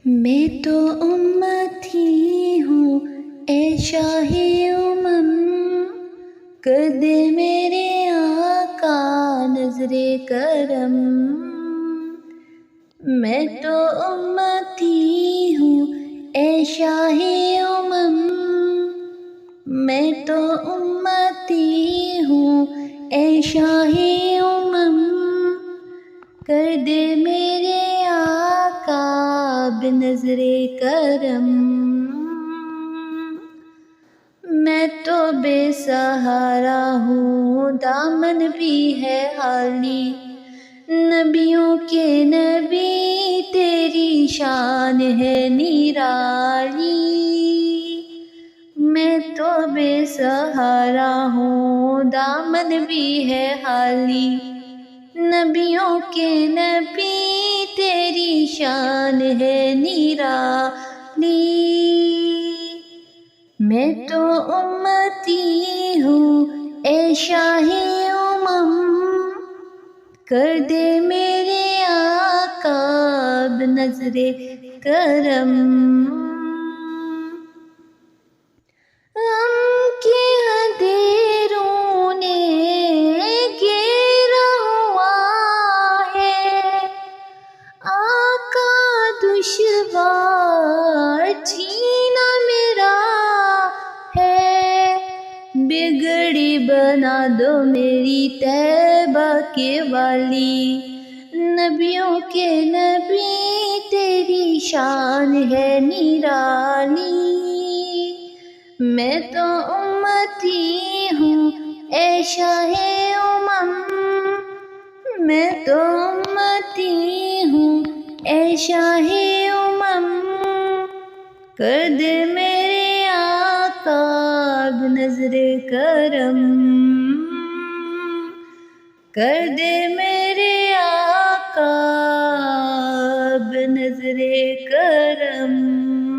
میں تو امتی ہوں اے شاہ امم، کر دے میرے آقا نظر کرم۔ میں تو امتی ہوں اے شاہ امم، میں تو امتی ہوں اے شاہ امم، کر دے میرے آقا بنظر کرم۔ میں تو بے سہارا ہوں، دامن بھی ہے خالی، نبیوں کے نبی تیری شان ہے نرالی۔ میں تو بے سہارا ہوں، دامن بھی ہے خالی، نبیوں کے نبی تیری شان ہے نرالی۔ میں تو امتی ہوں اے شاہ امم، کر دے میرے آقا بنظر کرم۔ غم کے اندھیروں نے گھیرا ہوا ہے، آقا دشوار جینا میرا ہے، بگڑی بنا دو میری طیبہ کے والی، نبیوں کے نبی تیری شان ہے نرالی۔ میں تو امتی ہوں اے شاہ امم، میں تو امتی ہوں اے شاہ امم، کر دے میرے آقا بنظر کرم، کر دے میرے آقا بنظر کرم۔